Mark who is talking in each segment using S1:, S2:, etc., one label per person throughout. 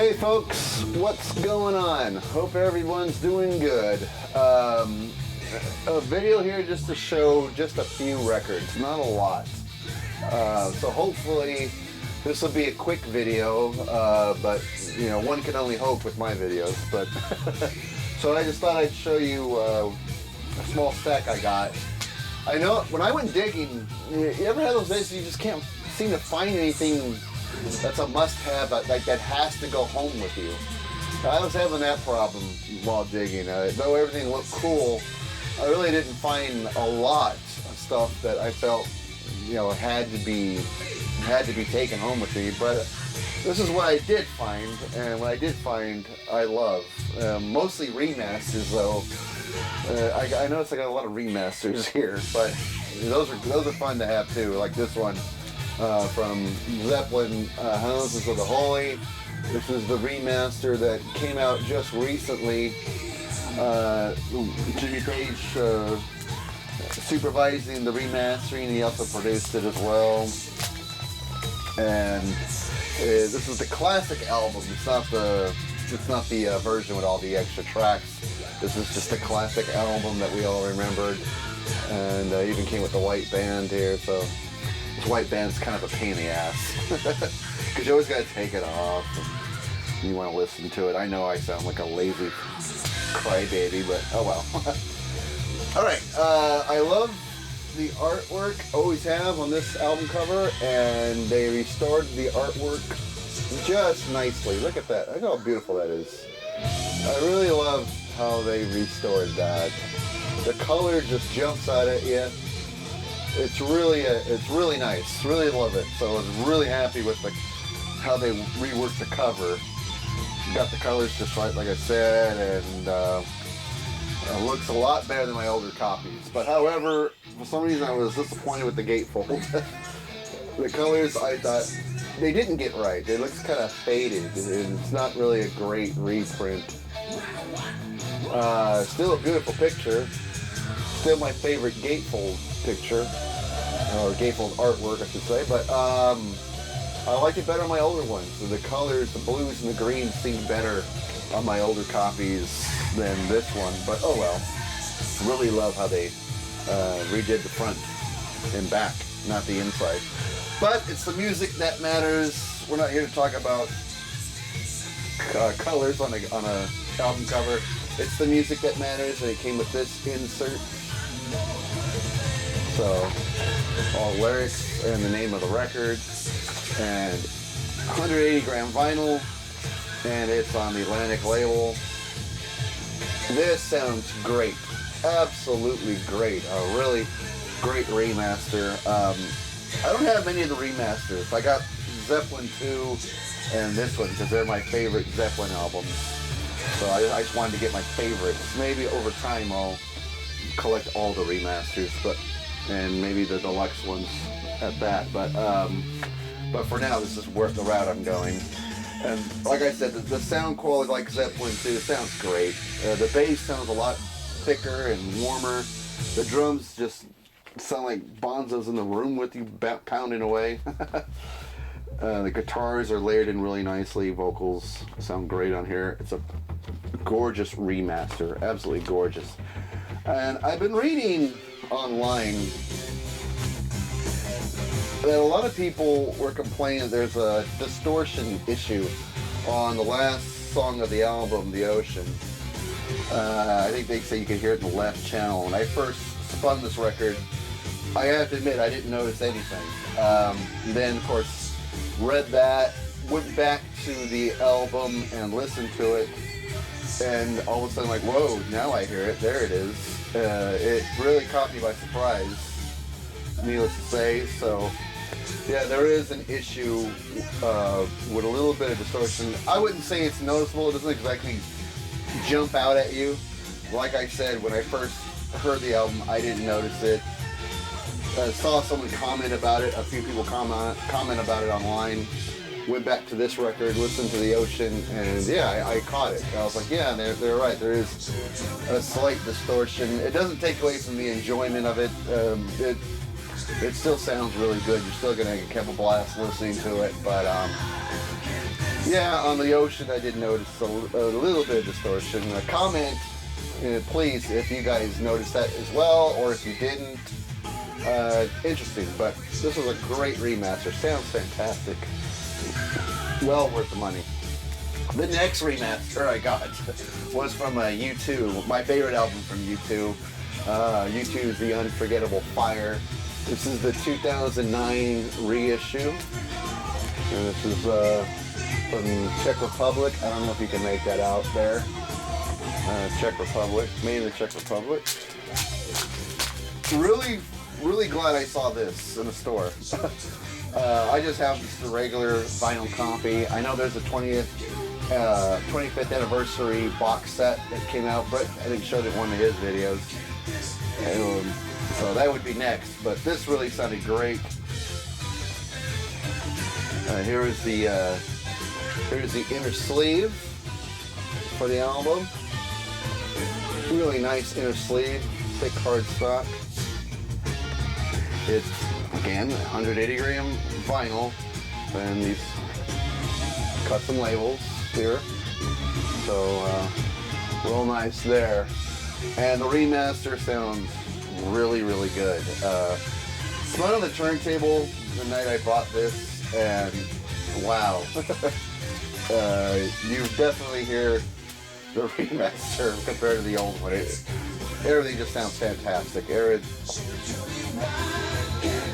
S1: Hey folks, what's going on? Hope everyone's doing good. A video here just to show just a few records, not a lot. So hopefully this will be a quick video, but you know, one can only hope with my videos. But so I just thought I'd show you a small stack I got. I know when I went digging, you ever had those days you just can't seem to find anything that's a must-have, like that has to go home with you. I was having that problem while digging. Though everything looked cool, I really didn't find a lot of stuff that I felt, you know, had to be taken home with me. But this is what I did find, and what I did find, I love. Mostly remasters, though. I noticed I got a lot of remasters here, but those are fun to have too. Like this one. From Zeppelin, Houses of the Holy. This is the remaster that came out just recently. Jimmy Page supervising the remastering. He also produced it as well. And this is the classic album. It's not the version with all the extra tracks. This is just a classic album that we all remembered, and even came with the white band here. So. This white band's kind of a pain in the ass because you always got to take it off and you want to listen to it. I know I sound like a lazy crybaby, but oh well. Alright, I love the artwork, always have, on this album cover, and they restored the artwork just nicely. Look at that. Look how beautiful that is. I really love how they restored that. The color just jumps out at you. It's really nice. Really love it. So I was really happy with how they reworked the cover. Got the colors just right, like I said, and it looks a lot better than my older copies. But however, for some reason I was disappointed with the gatefold. The colors, I thought they didn't get right. They look kind of faded, and it's not really a great reprint. Still a beautiful picture. Still my favorite gatefold picture, or gatefold artwork I should say, but I like it better on my older ones. So the colors, the blues and the greens seem better on my older copies than this one, but oh well. Really love how they redid the front and back, not the inside. But it's the music that matters. We're not here to talk about colors on a album cover. It's the music that matters, and it came with this insert. So, all lyrics and the name of the record, and 180 gram vinyl, and it's on the Atlantic label. This sounds great, absolutely great, a really great remaster. I don't have many of the remasters. I got Zeppelin 2 and this one because they're my favorite Zeppelin albums. So I just wanted to get my favorites. Maybe over time I'll collect all the remasters, and maybe the deluxe ones at that. But for now, this is worth the route I'm going. And like I said, the sound quality, like Zeppelin 2, sounds great. The bass sounds a lot thicker and warmer. The drums just sound like Bonzo's in the room with you, pounding away. The guitars are layered in really nicely. Vocals sound great on here. It's a gorgeous remaster, absolutely gorgeous. And I've been reading online that a lot of people were complaining that there's a distortion issue on the last song of the album, The Ocean. I think they say you can hear it in the left channel. When I first spun this record, I have to admit I didn't notice anything. Then, of course, read that, went back to the album and listened to it, and all of a sudden, like, whoa, now I hear it. There it is. It really caught me by surprise, needless to say. So, yeah, there is an issue with a little bit of distortion. I wouldn't say it's noticeable. It doesn't exactly jump out at you. Like I said, when I first heard the album, I didn't notice it. I saw someone comment about it. A few people comment about it online. Went back to this record, listened to The Ocean, and yeah, I caught it. I was like, yeah, they're right. There is a slight distortion. It doesn't take away from the enjoyment of it. It still sounds really good. You're still gonna have a blast listening to it, but Yeah, on the Ocean I did notice a little bit of distortion. Comment, please, if you guys noticed that as well, or if you didn't. Interesting, but this was a great remaster. Sounds fantastic. Well worth the money. The next remaster I got was from U2, my favorite album from U2. U2's The Unforgettable Fire. This is the 2009 reissue. And this is from Czech Republic. I don't know if you can make that out there. Czech Republic, made in the Czech Republic. Really glad I saw this in the store. I just have just a regular vinyl copy. I know there's a 25th anniversary box set that came out. Brett, I think, showed it in one of his videos. So that would be next. But this really sounded great. Here's the inner sleeve for the album. Really nice inner sleeve, thick cardstock. It's, again, 180 gram vinyl and these custom labels here. So, real nice there. And the remaster sounds really good. Spun on the turntable the night I bought this, and wow. You definitely hear the remaster compared to the old one. Everything just sounds fantastic.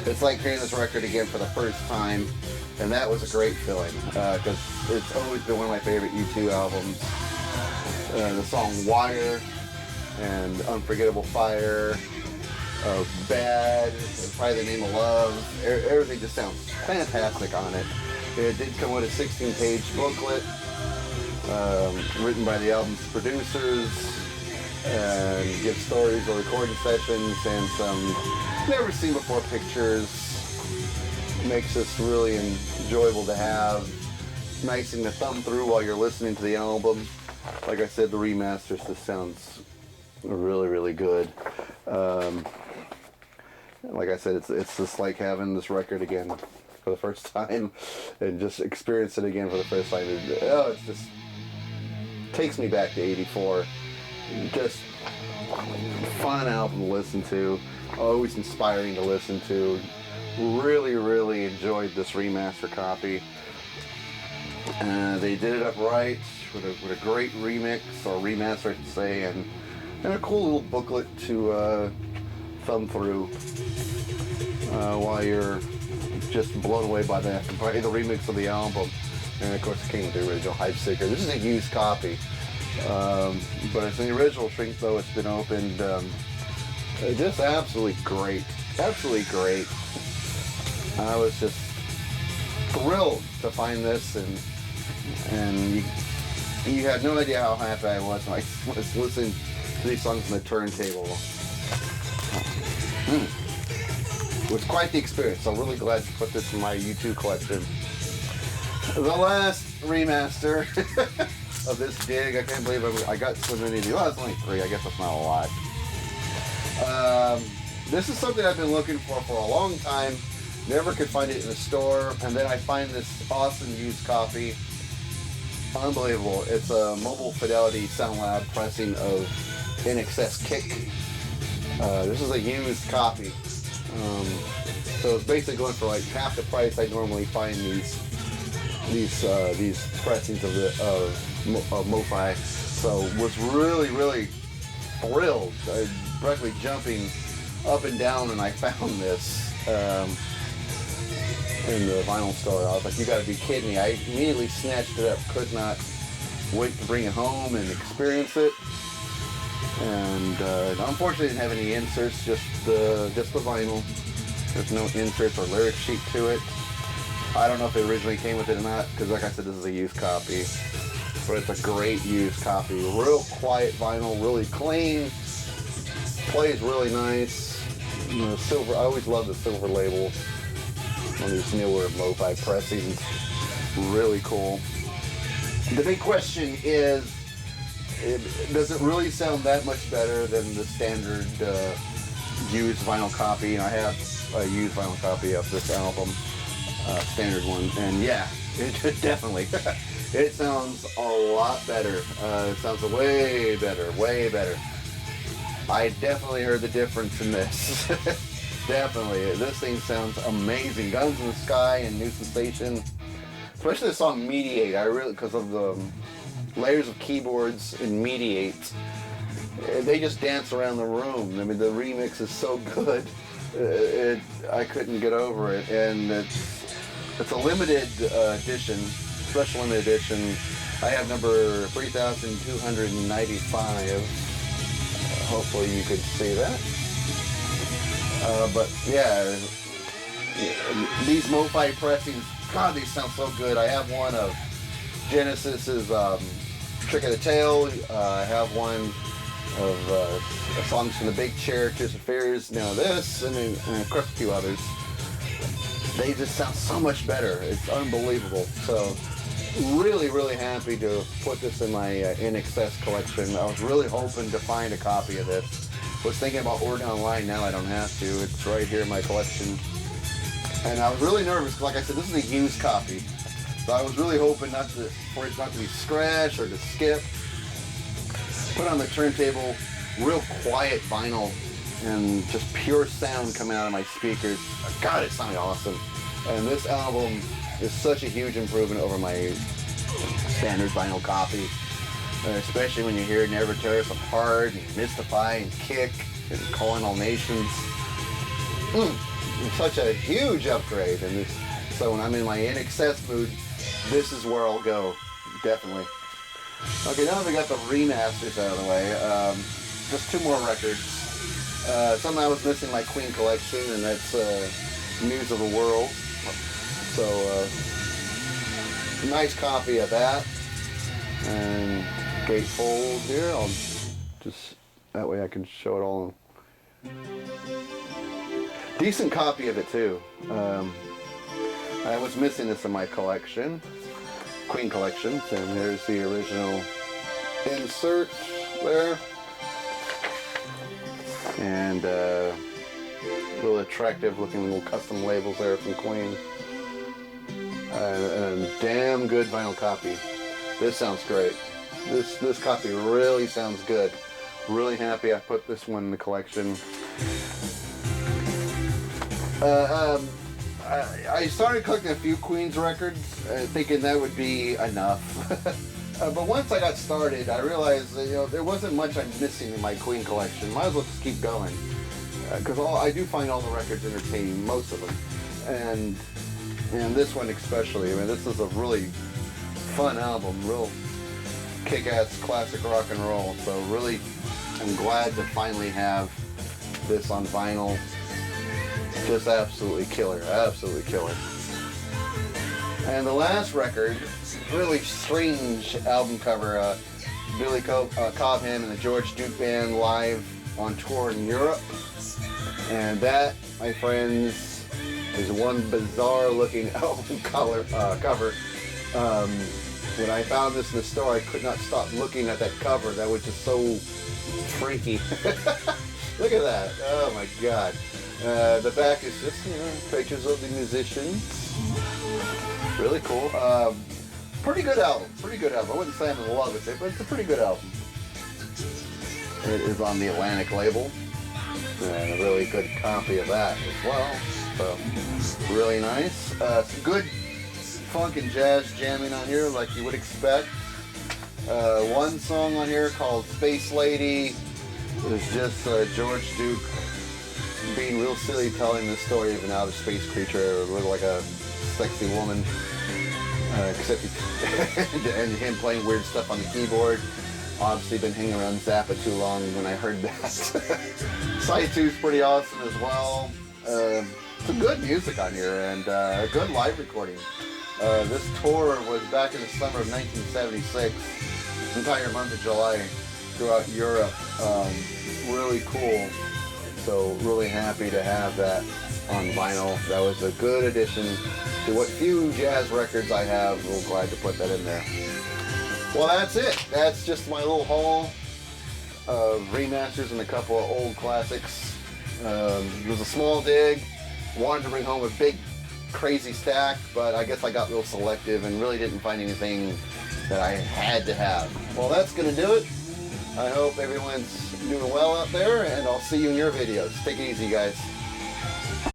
S1: It's like hearing this record again for the first time, and that was a great feeling, because it's always been one of my favorite U2 albums. The song Wire and Unforgettable Fire, Bad, Probably the Name of Love, everything just sounds fantastic on it. It did come with a 16-page booklet, written by the album's producers, and gives stories of recording sessions and some never seen before pictures. Makes this really enjoyable to have. Nice thing to thumb through while you're listening to the album. Like I said, the remaster just sounds really good. Like I said, it's just like having this record again for the first time and just experience it again for the first time. It just takes me back to '84. Just fun album to listen to, always inspiring to listen to. Really enjoyed this remaster copy. They did it up right with a great remix, or remaster I should say, and a cool little booklet to thumb through while you're just blown away by the remix of the album. And of course it came with the original hype sticker. This is a used copy. But it's in the original shrink, though it's been opened. Just absolutely great. Absolutely great. I was just thrilled to find this, and you had no idea how happy I was when I was listening to these songs on the turntable. It was quite the experience. So I'm really glad to put this in my U2 collection. The last remaster of this dig. I can't believe I got so many of these. Well, it's only 3. I guess that's not a lot. This is something I've been looking for a long time. Never could find it in the store. And then I find this awesome used copy. Unbelievable. It's a Mobile Fidelity Sound Lab pressing of In Excess Kick. This is a used copy. So it's basically going for like half the price I normally find these pressings of MoFi. So was really thrilled. I practically jumping up and down when I found this in the vinyl store. I was like, you gotta be kidding me. I immediately snatched it up, could not wait to bring it home and experience it. And unfortunately I didn't have any inserts, just the vinyl. There's no inserts or lyric sheet to it. I don't know if it originally came with it or not, because like I said, this is a used copy. But it's a great used copy. Real quiet vinyl, really clean. Plays really nice. The silver, I always love the silver label on these newer lo-fi pressings. Really cool. The big question is, does it really sound that much better than the standard used vinyl copy? And I have a used vinyl copy of this album, standard one, and yeah, it definitely. It sounds a lot better. It sounds way better, way better. I definitely heard the difference in this. Definitely. This thing sounds amazing. Guns in the Sky and New Sensation. Especially the song Mediate. I really, because of the layers of keyboards in Mediate, they just dance around the room. I mean, the remix is so good. I couldn't get over it. And it's a limited edition, special limited edition. I have number 3295. Hopefully you could see that. But yeah, these MoFi pressings, God, these sound so good. I have one of Genesis's Trick of the Tail. I have one of songs from the Big Chair, Tears of Fears. Now this, and of course a few others. They just sound so much better. It's unbelievable. So really, really happy to put this in my In Excess collection. I was really hoping to find a copy of this. Was thinking about ordering online. Now I don't have to. It's right here in my collection. And I was really nervous because, like I said, this is a used copy. So I was really hoping for it not to be scratched or to skip. Put on the turntable, real quiet vinyl, and just pure sound coming out of my speakers. God, it sounded awesome. And this album is such a huge improvement over my standard vinyl copy. Especially when you hear Never Tear Us Apart, and Mystify, and Kick, and Calling All Nations. It's such a huge upgrade. And this, so when I'm in my In Excess mood, this is where I'll go, definitely. Okay, now that we got the remasters out of the way, just two more records. Something I was missing in my Queen collection, and that's News of the World. So, nice copy of that. And gatefold here. I'll just, that way I can show it all. Decent copy of it too. I was missing this in my collection, Queen collection, and there's the original insert there. And little attractive looking little custom labels there from Queen. And a damn good vinyl copy. This sounds great. This copy really sounds good. Really happy I put this one in the collection. I started collecting a few Queen's records, thinking that would be enough. But once I got started, I realized that, there wasn't much I'm missing in my Queen collection. Might as well just keep going, because I do find all the records entertaining, most of them, and this one especially. I mean, this is a really fun album, real kick-ass classic rock and roll. So really, I'm glad to finally have this on vinyl. Just absolutely killer, absolutely killer. And the last record, really strange album cover, Billy Cobham and the George Duke Band live on tour in Europe. And that, my friends, is one bizarre looking album cover. When I found this in the store, I could not stop looking at that cover. That was just so freaky. Look at that. Oh my God. The back is just, pictures of the musicians. Really cool. Pretty good album. Pretty good album. I wouldn't say I'm in love with it, but it's a pretty good album. It is on the Atlantic label. And a really good copy of that as well. So, really nice. Some good funk and jazz jamming on here like you would expect. One song on here called Space Lady is just George Duke being real silly, telling the story of an outer space creature who looked like a sexy woman, except and him playing weird stuff on the keyboard. Obviously been hanging around Zappa too long when I heard that. Side 2 is pretty awesome as well. Some good music on here and a good live recording. This tour was back in the summer of 1976, entire month of July throughout Europe. Really cool. So really happy to have that on vinyl. That was a good addition to what few jazz records I have. Real glad to put that in there. Well, that's it. That's just my little haul of remasters and a couple of old classics. It was a small dig. Wanted to bring home a big, crazy stack, but I guess I got real selective and really didn't find anything that I had to have. Well, that's going to do it. I hope everyone's doing well out there, and I'll see you in your videos. Take it easy, guys.